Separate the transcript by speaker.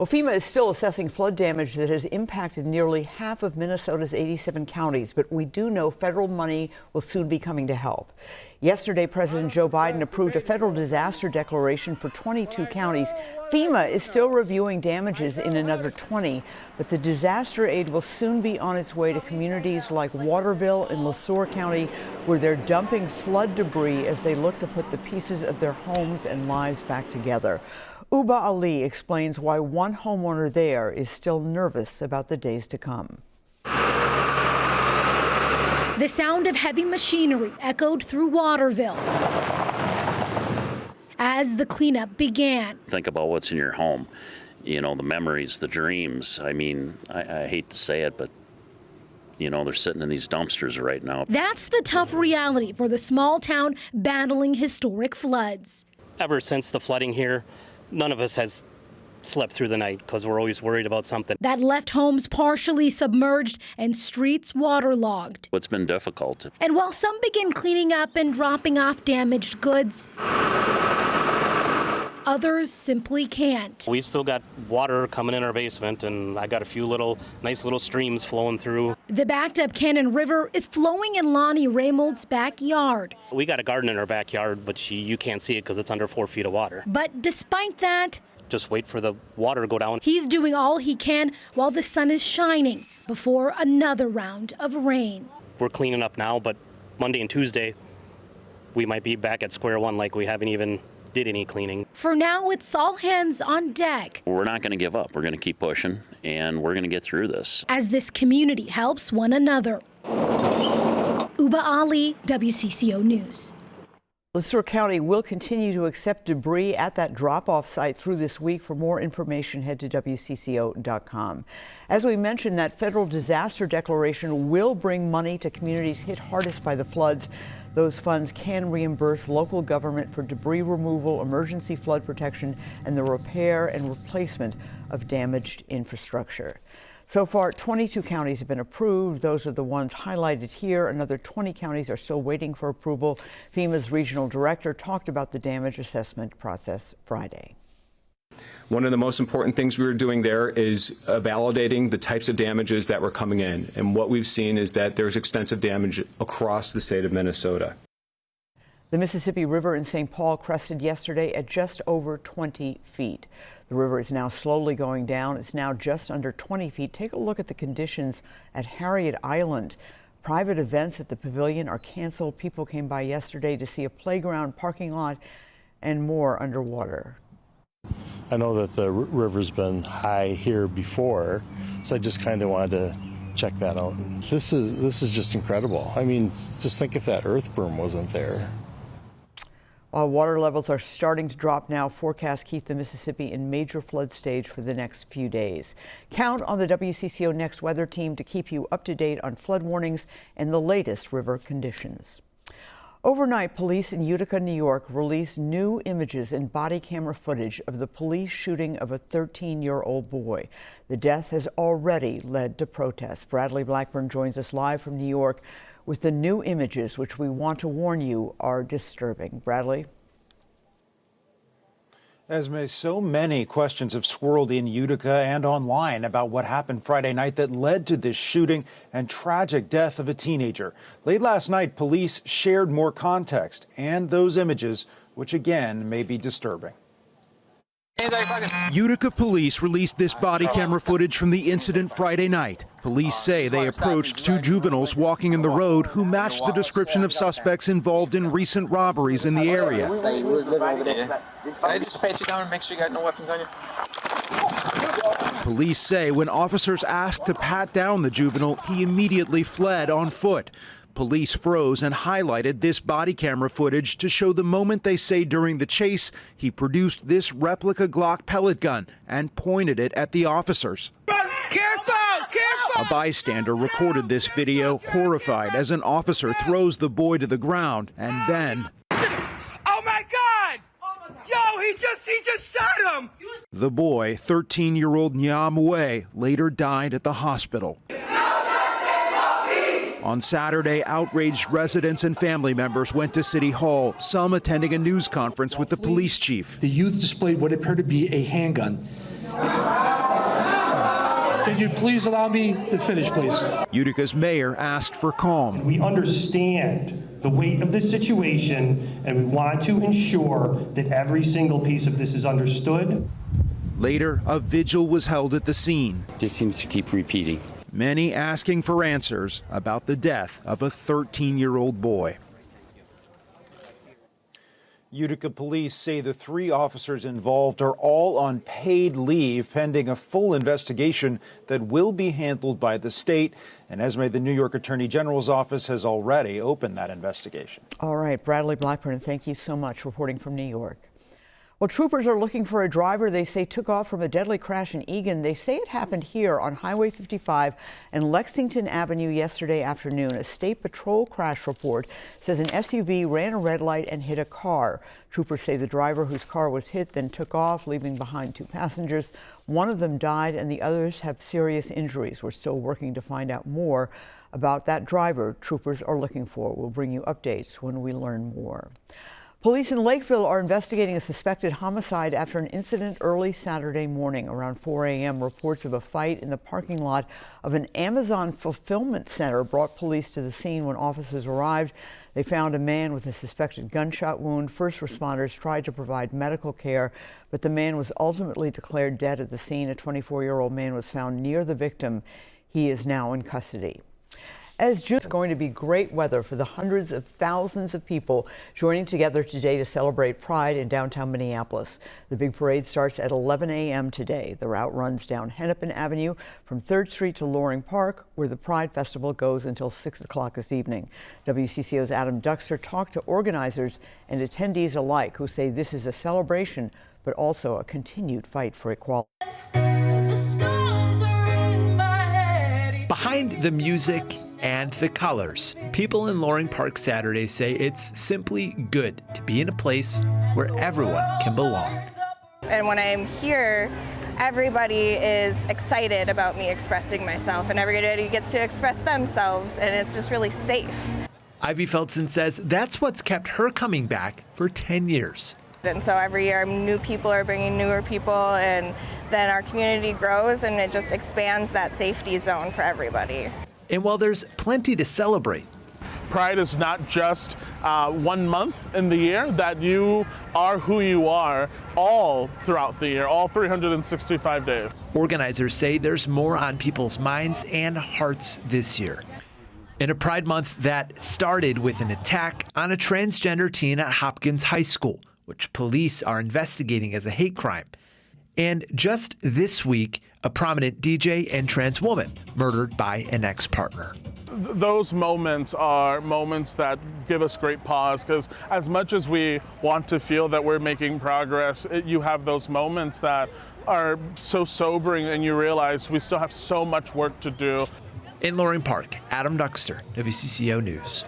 Speaker 1: Well, FEMA is still assessing flood damage that has impacted nearly half of Minnesota's 87 counties, but we do know federal money will soon be coming to help. Yesterday, President Joe Biden approved a federal disaster declaration for 22 counties. FEMA is still reviewing damages in another 20, but the disaster aid will soon be on its way to communities like Waterville and LeSueur County, where they're dumping flood debris as they look to put the pieces of their homes and lives back together. Uba Ali explains why one homeowner there is still nervous about the days to come.
Speaker 2: The sound of heavy machinery echoed through Waterville as the cleanup began.
Speaker 3: Think about what's in your home, you know, the memories, the dreams. I mean, I hate to say it, but you know, they're sitting in these dumpsters right now.
Speaker 2: That's the tough reality for the small town battling historic floods.
Speaker 4: Ever since the flooding here, none of us has slept through the night because we're always worried about something.
Speaker 2: That left homes partially submerged and streets waterlogged.
Speaker 3: It's been difficult.
Speaker 2: And while some begin cleaning up and dropping off damaged goods, others simply can't.
Speaker 4: We still got water coming in our basement, and I got a few nice little streams flowing through.
Speaker 2: The backed up Cannon River is flowing in Lonnie Raymold's backyard.
Speaker 4: We got a garden in our backyard, but you can't see it because it's under 4 feet of water.
Speaker 2: But despite that,
Speaker 4: just wait for the water to go down.
Speaker 2: He's doing all he can while the sun is shining before another round of rain.
Speaker 4: We're cleaning up now, but Monday and Tuesday, we might be back at square one like we haven't even did any cleaning.
Speaker 2: For now, it's all hands on deck.
Speaker 3: We're not going to give up. We're going to keep pushing, and we're going to get through this.
Speaker 2: As this community helps one another. Uba Ali, WCCO News.
Speaker 1: LeSueur County will continue to accept debris at that drop-off site through this week. For more information, head to WCCO.com. As we mentioned, that federal disaster declaration will bring money to communities hit hardest by the floods. Those funds can reimburse local government for debris removal, emergency flood protection, and the repair and replacement of damaged infrastructure. So far, 22 counties have been approved. Those are the ones highlighted here. Another 20 counties are still waiting for approval. FEMA's regional director talked about the damage assessment process Friday.
Speaker 5: One of the most important things we were doing there is validating the types of damages that were coming in. And what we've seen is that there's extensive damage across the state of Minnesota.
Speaker 1: The Mississippi River in St. Paul crested yesterday at just over 20 feet. The river is now slowly going down. It's now just under 20 feet. Take a look at the conditions at Harriet Island. Private events at the pavilion are canceled. People came by yesterday to see a playground, parking lot, and more underwater.
Speaker 6: I know that the river's been high here before, so I just kind of wanted to check that out. This is just incredible. I mean, just think if that earth berm wasn't there.
Speaker 1: While water levels are starting to drop now, forecasts keep the Mississippi in major flood stage for the next few days. Count on the WCCO Next weather team to keep you up to date on flood warnings and the latest river conditions. Overnight, police in Utica, New York released new images and body camera footage of the police shooting of a 13-year-old boy. The death has already led to protests. Bradley Blackburn joins us live from New York with the new images, which we want to warn you are disturbing. Bradley?
Speaker 7: Esme, so many questions have swirled in Utica and online about what happened Friday night that led to this shooting and tragic death of a teenager. Late last night, police shared more context and those images, which again may be disturbing.
Speaker 8: Utica police released this body camera footage from the incident Friday night. Police say they approached two juveniles walking in the road who matched the description of suspects involved in recent robberies in the area.
Speaker 9: Can I just pat you down and make sure you got no weapons on you?
Speaker 8: Police say when officers asked to pat down the juvenile, he immediately fled on foot. Police froze and highlighted this body camera footage to show the moment they say during the chase, he produced this replica Glock pellet gun and pointed it at the officers.
Speaker 9: Careful!
Speaker 8: A bystander recorded this video, horrified as an officer throws the boy to the ground and then...
Speaker 9: Oh my God! Yo, he just shot him!
Speaker 8: The boy, 13-year-old Nyam Wei, later died at the hospital. On Saturday, outraged residents and family members went to City Hall, some attending a news conference with the police chief.
Speaker 10: The youth displayed what appeared to be a handgun. Could you please allow me to finish, please?
Speaker 8: Utica's mayor asked for calm.
Speaker 11: We understand the weight of this situation, and we want to ensure that every single piece of this is understood.
Speaker 8: Later, a vigil was held at the scene.
Speaker 12: Just seems to keep repeating.
Speaker 8: Many asking for answers about the death of a 13-year-old boy.
Speaker 7: Utica police say the 3 officers involved are all on paid leave pending a full investigation that will be handled by the state. And Esme, the New York Attorney General's office has already opened that investigation.
Speaker 1: All right, Bradley Blackburn, thank you so much, reporting from New York. Well, troopers are looking for a driver they say took off from a deadly crash in Eagan. They say it happened here on Highway 55 and Lexington Avenue yesterday afternoon. A state patrol crash report says an SUV ran a red light and hit a car. Troopers say the driver whose car was hit then took off, leaving behind 2 passengers. One of them died and the others have serious injuries. We're still working to find out more about that driver troopers are looking for. We'll bring you updates when we learn more. Police in Lakeville are investigating a suspected homicide after an incident early Saturday morning. Around 4 a.m., reports of a fight in the parking lot of an Amazon fulfillment center brought police to the scene. When officers arrived, they found a man with a suspected gunshot wound. First responders tried to provide medical care, but the man was ultimately declared dead at the scene. A 24-year-old man was found near the victim. He is now in custody. As June is going to be great weather for the hundreds of thousands of people joining together today to celebrate Pride in downtown Minneapolis. The big parade starts at 11 a.m. today. The route runs down Hennepin Avenue from 3rd Street to Loring Park, where the Pride Festival goes until 6 o'clock this evening. WCCO's Adam Duxter talked to organizers and attendees alike who say this is a celebration, but also a continued fight for equality.
Speaker 13: Behind the music and the colors, people in Loring Park Saturday say it's simply good to be in a place where everyone can belong.
Speaker 14: And when I'm here, everybody is excited about me expressing myself, and everybody gets to express themselves, and it's just really safe.
Speaker 13: Ivy Feldson says that's what's kept her coming back for 10 years.
Speaker 14: And so every year new people are bringing newer people, and then our community grows and it just expands that safety zone for everybody.
Speaker 13: And while there's plenty to celebrate,
Speaker 15: Pride is not just 1 month in the year, that you are who you are all throughout the year, all 365 days.
Speaker 13: Organizers say there's more on people's minds and hearts this year. In a Pride Month that started with an attack on a transgender teen at Hopkins High School, which police are investigating as a hate crime. And just this week, a prominent DJ and trans woman murdered by an ex-partner.
Speaker 15: Those moments are moments that give us great pause, because as much as we want to feel that we're making progress, you have those moments that are so sobering, and you realize we still have so much work to do.
Speaker 13: In Loring Park, Adam Duxter, WCCO News.